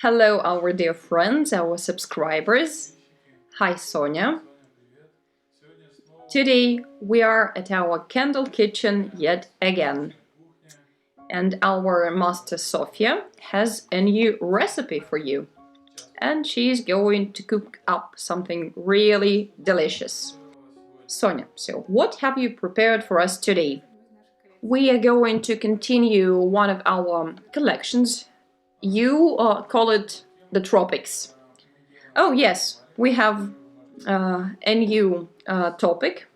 Hello, our dear friends, our subscribers. Hi, Sonia. Today we are at our candle kitchen yet again. And our master Sofia has a new recipe for you. And she's going to cook up something really delicious. Sonia, so what have you prepared for us today? We are going to continue one of our collections. You call it the tropics. Oh yes, we have a new topic.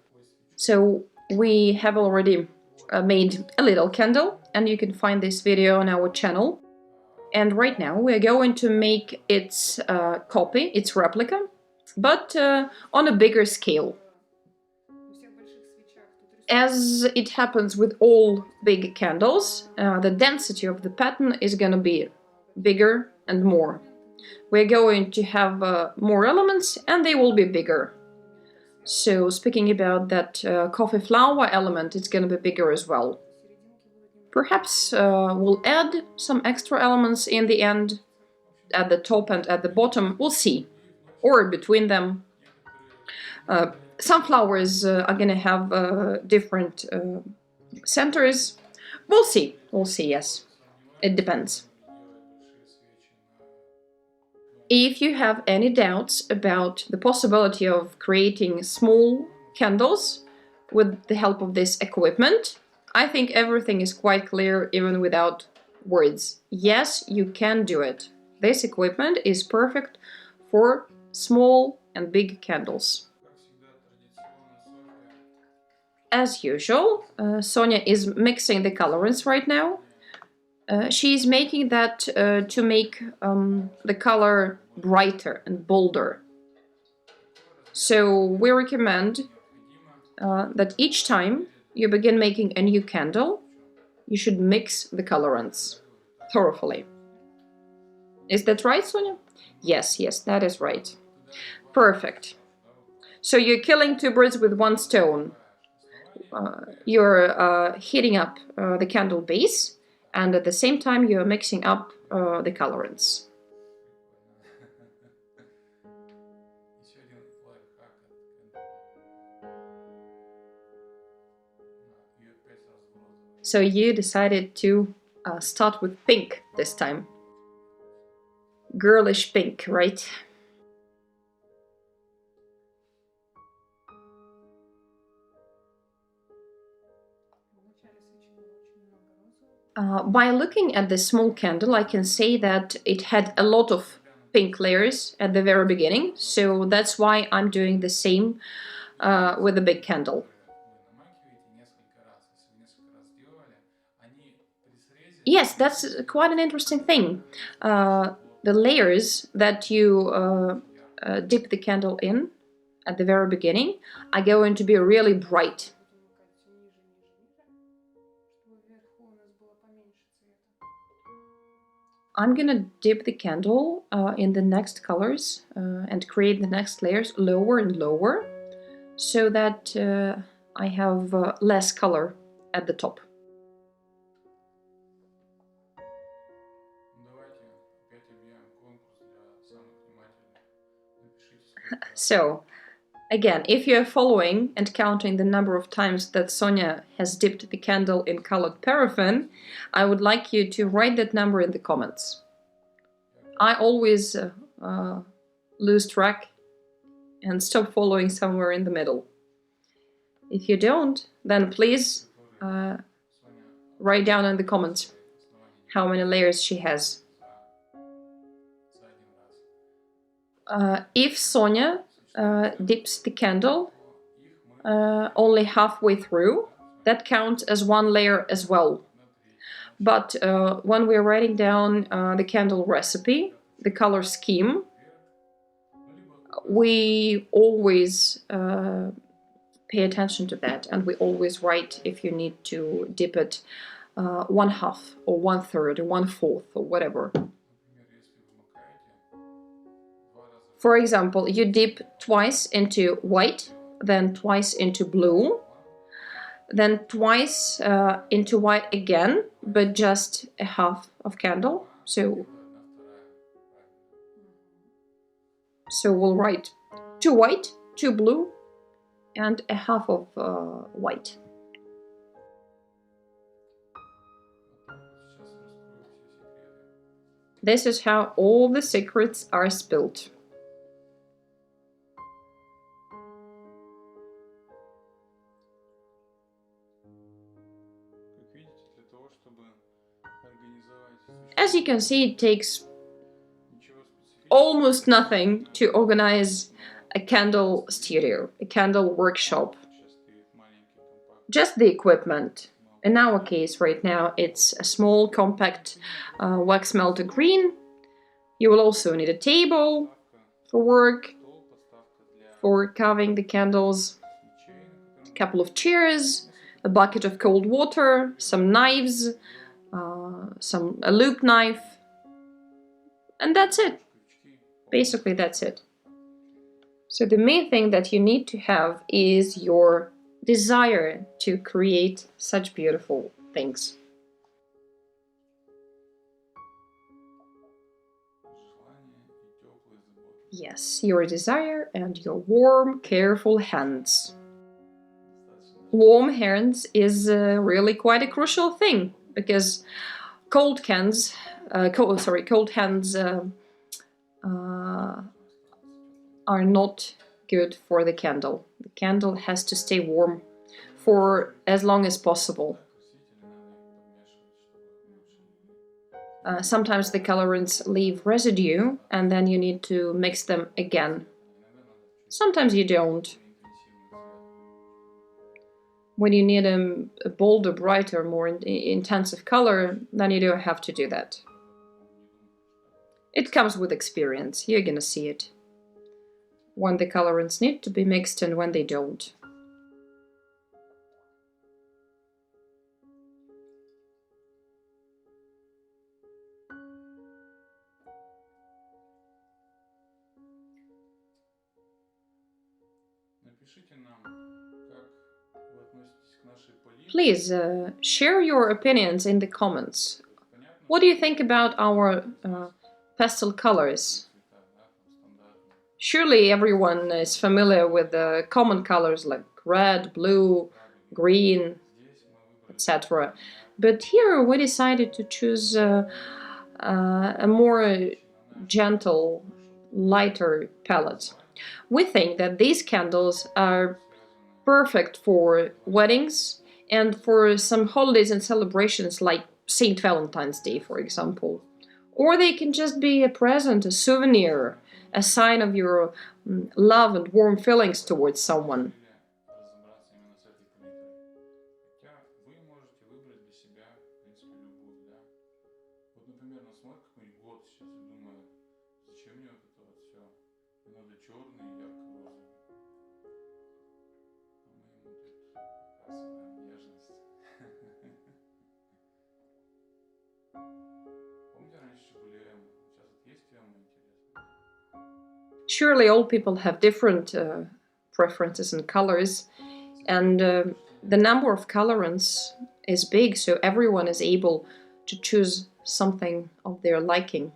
So we have already made a little candle, and you can find this video on our channel. And right now we're going to make its copy, its replica, but on a bigger scale. As it happens with all big candles, the density of the pattern is going to be bigger and more. We're going to have more elements and they will be bigger. So speaking about that coffee flower element, it's going to be bigger as well. Perhaps we'll add some extra elements in the end, at the top and at the bottom, we'll see. Or between them. Some flowers are going to have different centers. We'll see, yes. It depends. If you have any doubts about the possibility of creating small candles with the help of this equipment, I think everything is quite clear even without words. Yes, you can do it. This equipment is perfect for small and big candles. As usual, Sonia is mixing the colorants right now. She's making that to make the color brighter and bolder. So we recommend that each time you begin making a new candle, you should mix the colorants thoroughly. Is that right, Sonia? Yes, that is right. Perfect. So you're killing two birds with one stone. You're heating up the candle base, and at the same time you're mixing up the colorants. So you decided to start with pink this time. Girlish pink, right? By looking at the small candle, I can say that it had a lot of pink layers at the very beginning, so that's why I'm doing the same with the big candle. Yes, that's quite an interesting thing. The layers that you dip the candle in at the very beginning are going to be really bright. I'm gonna dip the candle in the next colors and create the next layers lower and lower, so that I have less color at the top. So, again, if you're following and counting the number of times that Sonia has dipped the candle in colored paraffin, I would like you to write that number in the comments. I always lose track and stop following somewhere in the middle. If you don't, then please write down in the comments how many layers she has. If Sonia dips the candle only halfway through, that counts as one layer as well. But when we're writing down the candle recipe, the color scheme, we always pay attention to that, and we always write if you need to dip it 1/2 or 1/3 or 1/4 or whatever. For example, you dip twice into white, then twice into blue, then twice into white again, but just a half of candle. So So we'll write 2 white, 2 blue, and a half of white. This is how all the secrets are spilled. As you can see, it takes almost nothing to organize a candle studio, a candle workshop. Just the equipment. In our case right now, it's a small compact wax melted green. You will also need a table for work, for carving the candles, a couple of chairs, a bucket of cold water, some knives, a loop knife, and that's it. Basically, that's it. So the main thing that you need to have is your desire to create such beautiful things. Yes, your desire and your warm, careful hands. Warm hands is really quite a crucial thing, because cold hands are not good for the candle. The candle has to stay warm for as long as possible. Sometimes the colorants leave residue, and then you need to mix them again. Sometimes you don't. When you need a bolder, brighter, more intensive color, then you don't have to do that. It comes with experience. You're gonna see it when the colorants need to be mixed and when they don't. Please share your opinions in the comments. What do you think about our pastel colors? Surely everyone is familiar with the common colors like red, blue, green, etc. But here we decided to choose a more gentle, lighter palette. We think that these candles are perfect for weddings and for some holidays and celebrations like St. Valentine's Day, for example. Or they can just be a present, a souvenir, a sign of your love and warm feelings towards someone. Surely all people have different preferences and colors, and the number of colorants is big, so everyone is able to choose something of their liking.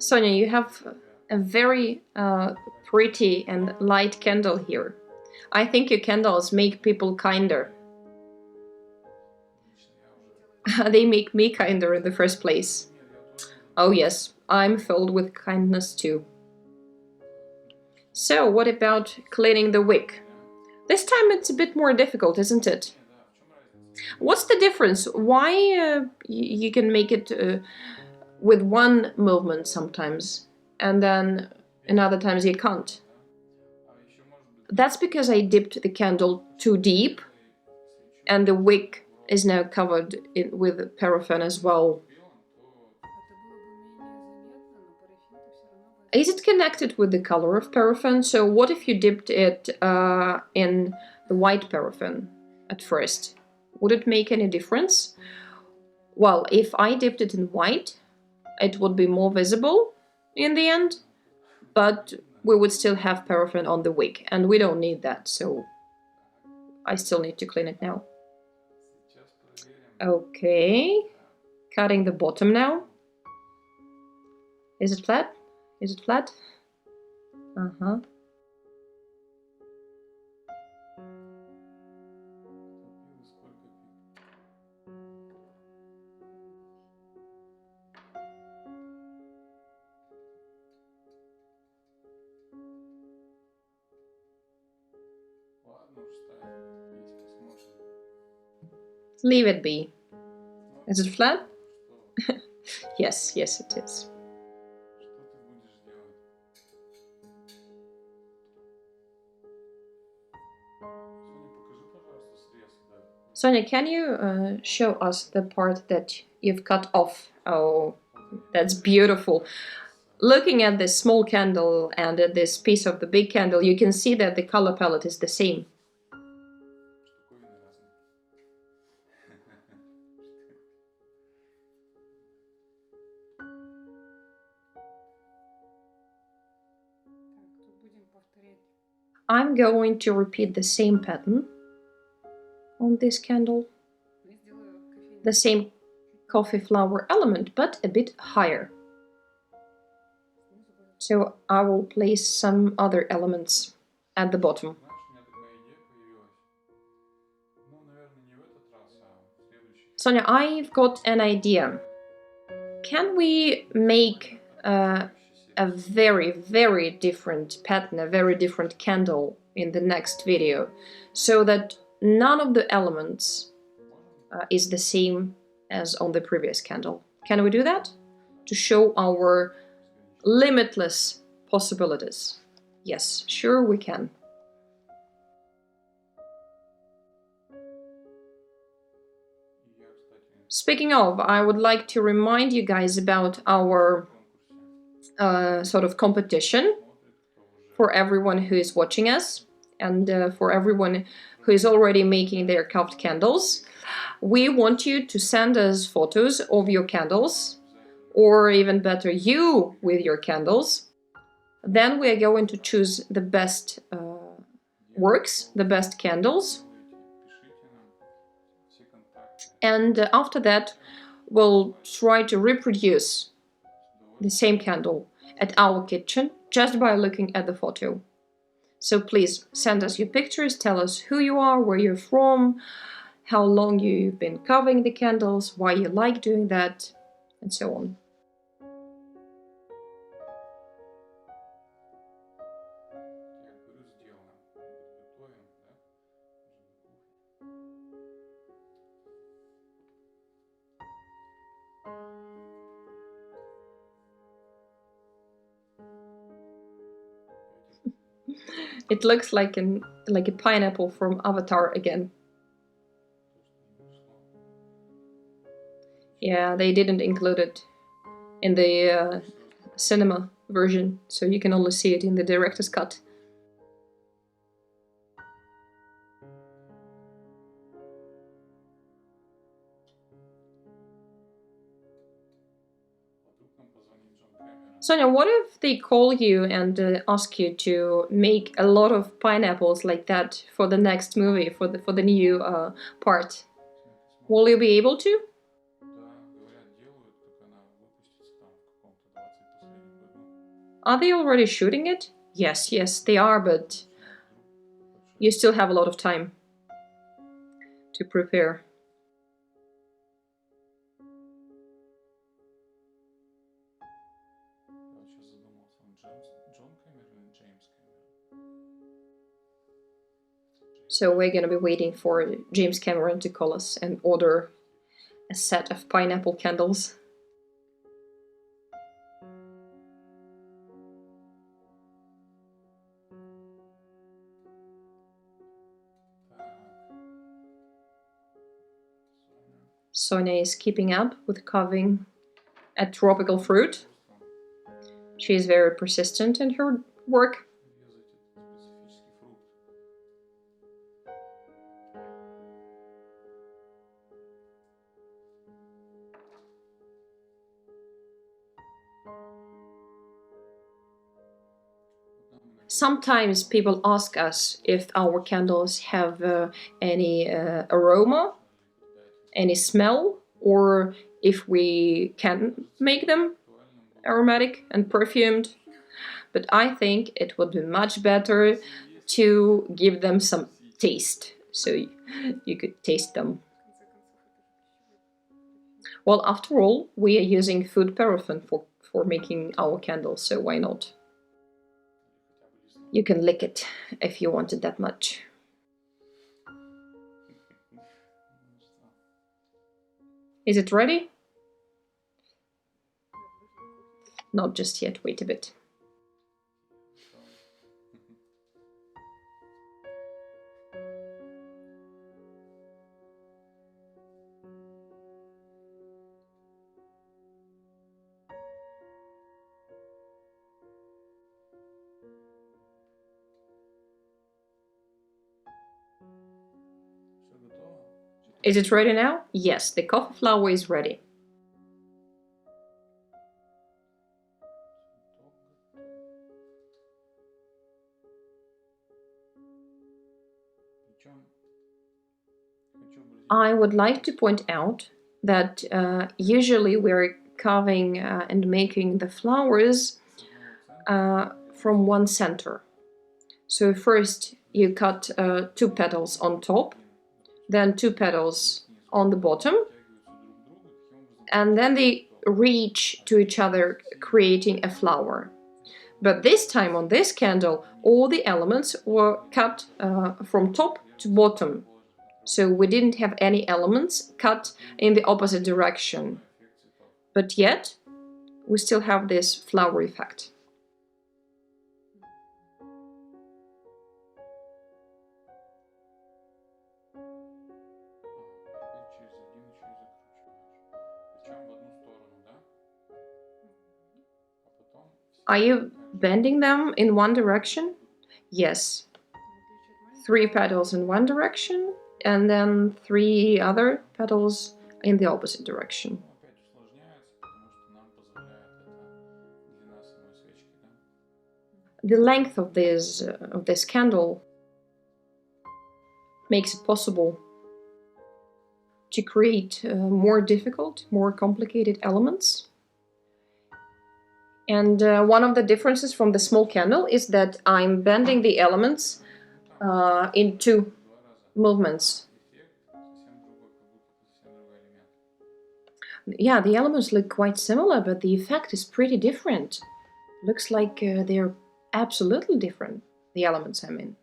Sonia, you have a very pretty and light candle here. I think your candles make people kinder. They make me kinder in the first place. Oh yes, I'm filled with kindness too. So, what about cleaning the wick? This time it's a bit more difficult, isn't it? What's the difference? Why you can make it with one movement sometimes, and then in other times you can't? That's because I dipped the candle too deep, and the wick is now covered with paraffin as well. Is it connected with the color of paraffin? So what if you dipped it in the white paraffin at first? Would it make any difference? Well, if I dipped it in white, it would be more visible in the end, but we would still have paraffin on the wick, and we don't need that, so I still need to clean it now. Okay, cutting the bottom now. Is it flat? Is it flat? Uh-huh. Leave it be. Is it flat? Yes, yes it is. Sonia, can you show us the part that you've cut off? Oh, that's beautiful. Looking at this small candle and at this piece of the big candle, you can see that the color palette is the same. I'm going to repeat the same pattern on this candle. The same coffee flower element, but a bit higher. So I will place some other elements at the bottom. Sonia, I've got an idea. Can we make a very, very different pattern, a very different candle in the next video, so that none of the elements is the same as on the previous candle? Can we do that? To show our limitless possibilities. Yes, sure we can. Speaking of, I would like to remind you guys about our sort of competition for everyone who is watching us and for everyone who is already making their carved candles. We want you to send us photos of your candles, or even better, you with your candles. Then we are going to choose the best works, the best candles. And after that, we'll try to reproduce the same candle at our kitchen just by looking at the photo. So please send us your pictures, tell us who you are, where you're from, how long you've been carving the candles, why you like doing that, and so on. It looks like a pineapple from Avatar again. Yeah, they didn't include it in the cinema version, so you can only see it in the director's cut. Sonia, what if they call you and ask you to make a lot of pineapples like that for the next movie, for the new part? Will you be able to? Are they already shooting it? Yes, yes, they are, but you still have a lot of time to prepare. So we're gonna be waiting for James Cameron to call us and order a set of pineapple candles. Sonia is keeping up with carving a tropical fruit. She is very persistent in her work. Sometimes people ask us if our candles have any aroma, any smell, or if we can make them aromatic and perfumed. But I think it would be much better to give them some taste, so you could taste them. Well, after all, we are using food paraffin for making our candles, so why not? You can lick it if you want it that much. Is it ready? Not just yet, wait a bit. Is it ready now? Yes, the coffee flour is ready. I would like to point out that usually we're carving and making the flowers from one center. So first you cut 2 petals on top, then 2 petals on the bottom, and then they reach to each other, creating a flower. But this time on this candle, all the elements were cut from top to bottom. So we didn't have any elements cut in the opposite direction. But yet, we still have this flower effect. Are you bending them in one direction? Yes. 3 petals in one direction, and then 3 other petals in the opposite direction. The length of this candle makes it possible to create more difficult, more complicated elements. And one of the differences from the small candle is that I'm bending the elements in 2 movements. Yeah, the elements look quite similar, but the effect is pretty different. Looks like they're absolutely different, the elements I mean.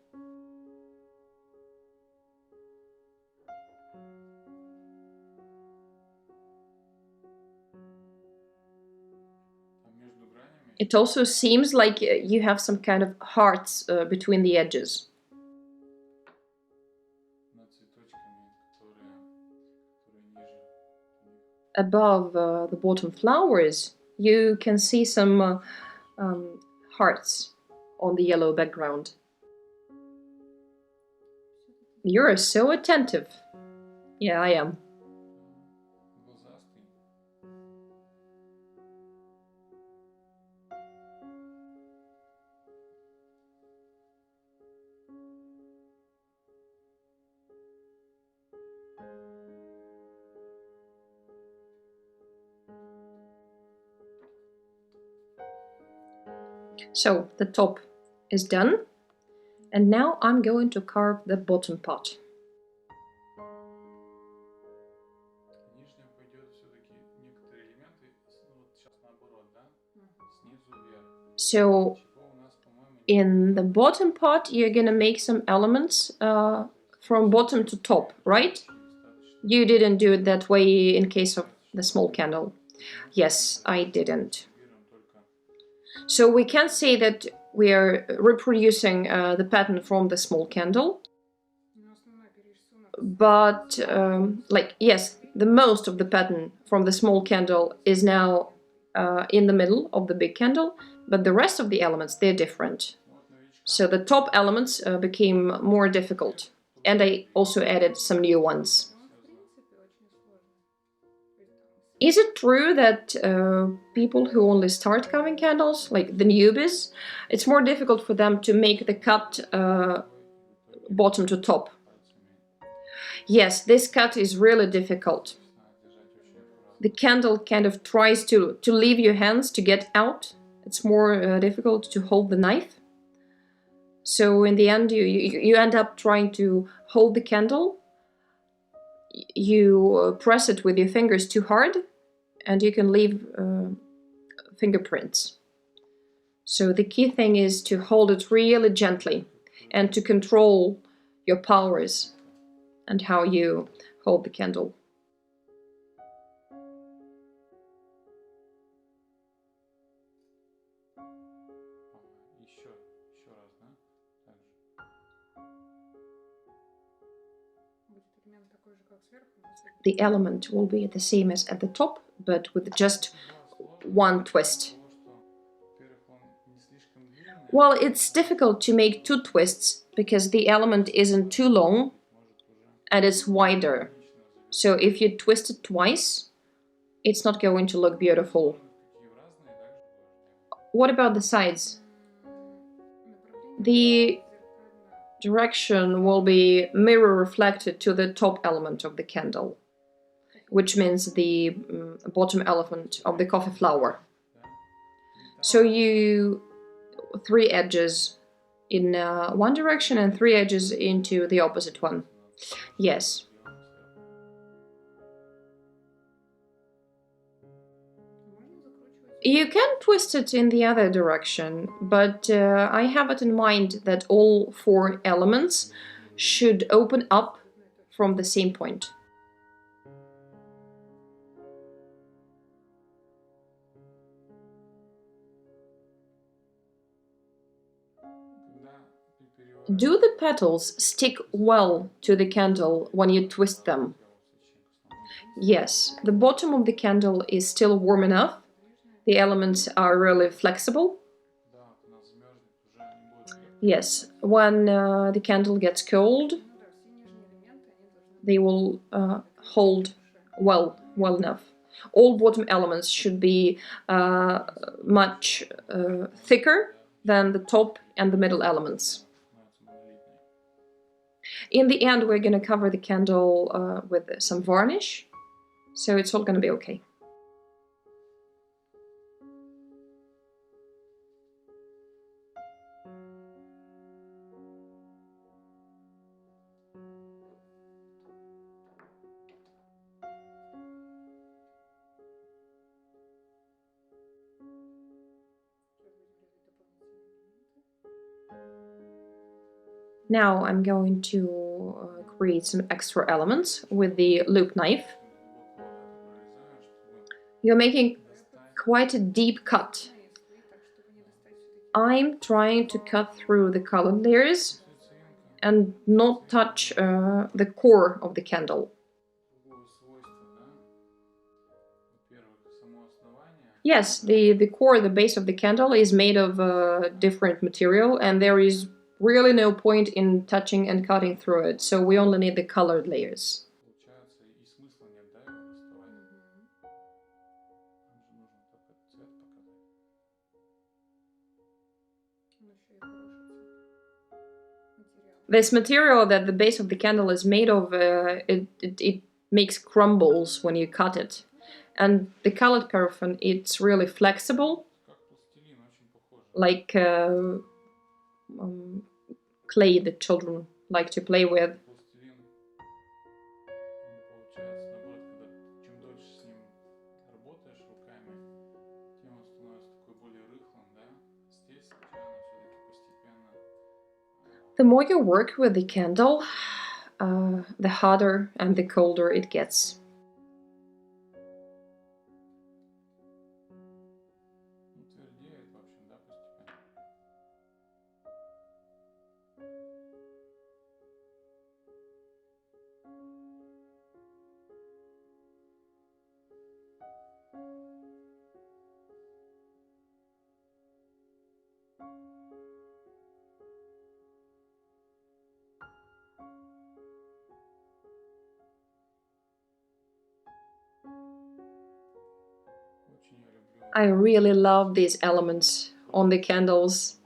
It also seems like you have some kind of hearts between the edges. Above the bottom flowers, you can see some hearts on the yellow background. You're so attentive. Yeah, I am. So the top is done, and now I'm going to carve the bottom part. So in the bottom part, you're gonna make some elements from bottom to top, right? You didn't do it that way in case of the small candle. Yes, I didn't. So we can say that we are reproducing the pattern from the small candle. But, yes, the most of the pattern from the small candle is now in the middle of the big candle, but the rest of the elements, they're different. So the top elements became more difficult, and I also added some new ones. Is it true that people who only start carving candles, like the newbies, it's more difficult for them to make the cut bottom to top? Yes, this cut is really difficult. The candle kind of tries to leave your hands to get out. It's more difficult to hold the knife. So in the end, you end up trying to hold the candle. You press it with your fingers too hard, and you can leave fingerprints. So the key thing is to hold it really gently and to control your powers and how you hold the candle. The element will be the same as at the top, but with just one twist. Well, it's difficult to make two twists because the element isn't too long and it's wider. So if you twist it twice, it's not going to look beautiful. What about the sides? The direction will be mirror reflected to the top element of the candle, which means the bottom element of the coffee flower. So you 3 edges in one direction and 3 edges into the opposite one. Yes. You can twist it in the other direction, but I have it in mind that all 4 elements should open up from the same point. Do the petals stick well to the candle when you twist them? Yes, the bottom of the candle is still warm enough. The elements are really flexible. Yes, when the candle gets cold, they will hold well enough. All bottom elements should be much thicker than the top and the middle elements. In the end, we're going to cover the candle with some varnish, so it's all going to be okay. Now I'm going to create some extra elements with the loop knife. You're making quite a deep cut. I'm trying to cut through the colored layers and not touch the core of the candle. Yes, the core, the base of the candle is made of different material, and there is really no point in touching and cutting through it, so we only need the colored layers. This material that the base of the candle is made of, it makes crumbles when you cut it. And the colored paraffin, it's really flexible, like clay that children like to play with. The more you work with the candle, the hotter and the colder it gets. I really love these elements on the candles.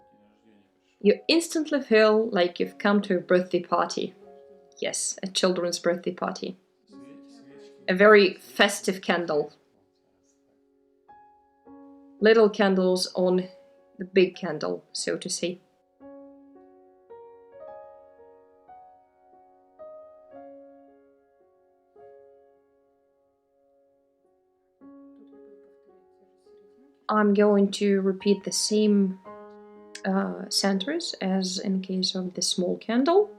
You instantly feel like you've come to a birthday party. Yes, a children's birthday party. A very festive candle. Little candles on the big candle, so to say. I'm going to repeat the same centers as in case of the small candle.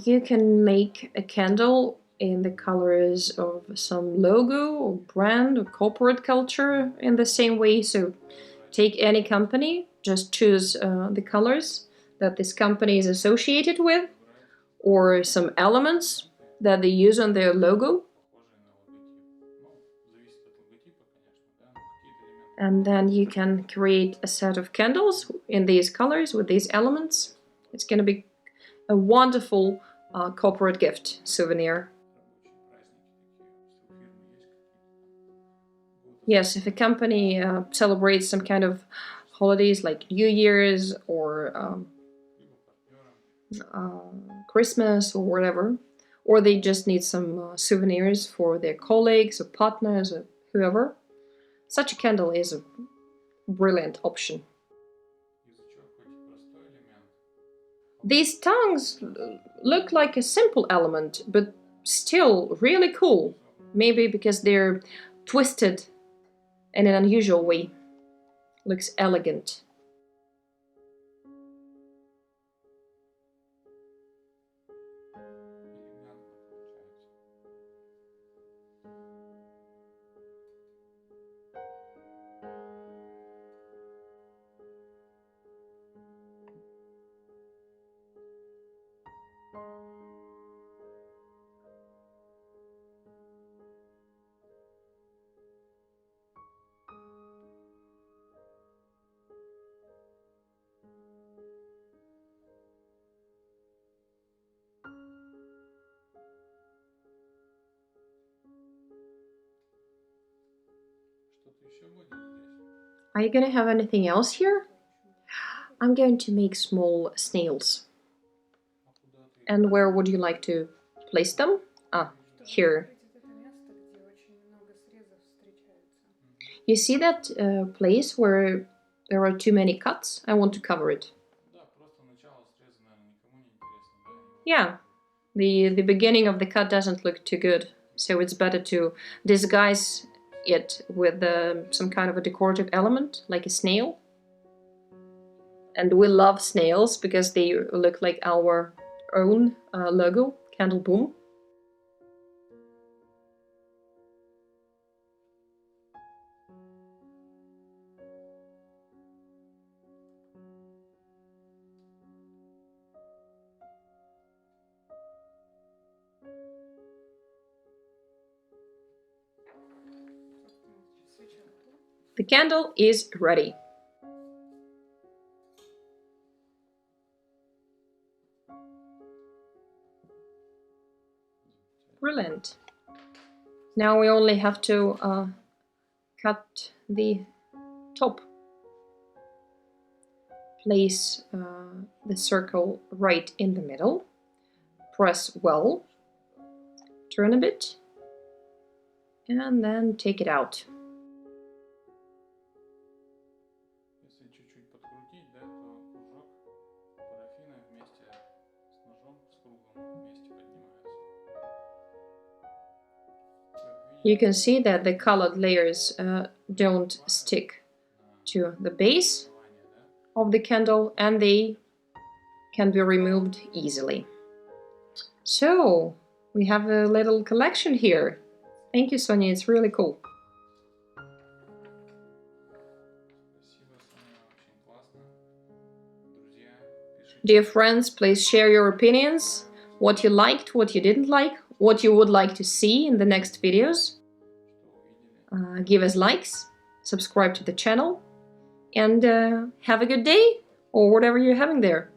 You can make a candle in the colors of some logo or brand or corporate culture in the same way. So take any company, just choose the colors that this company is associated with, or some elements that they use on their logo. And then you can create a set of candles in these colors with these elements. It's going to be a wonderful corporate gift souvenir. Yes, if a company celebrates some kind of holidays like New Year's or Christmas or whatever, or they just need some souvenirs for their colleagues or partners or whoever, such a candle is a brilliant option. These tongues look like a simple element, but still really cool. Maybe because they're twisted in an unusual way. Looks elegant. Are you gonna have anything else here? I'm going to make small snails. And where would you like to place them? Ah, here. You see that place where there are too many cuts? I want to cover it. Yeah, the beginning of the cut doesn't look too good, so it's better to disguise it with some kind of a decorative element, like a snail. And we love snails because they look like our own logo, CandleBoom. The candle is ready. Brilliant. Now we only have to cut the top. Place the circle right in the middle. Press well. Turn a bit. And then take it out. You can see that the colored layers don't stick to the base of the candle and they can be removed easily. So we have a little collection here. Thank you, Sonia, it's really cool. Dear friends, please share your opinions, what you liked, what you didn't like, what you would like to see in the next videos. Give us likes, subscribe to the channel, and have a good day or whatever you're having there.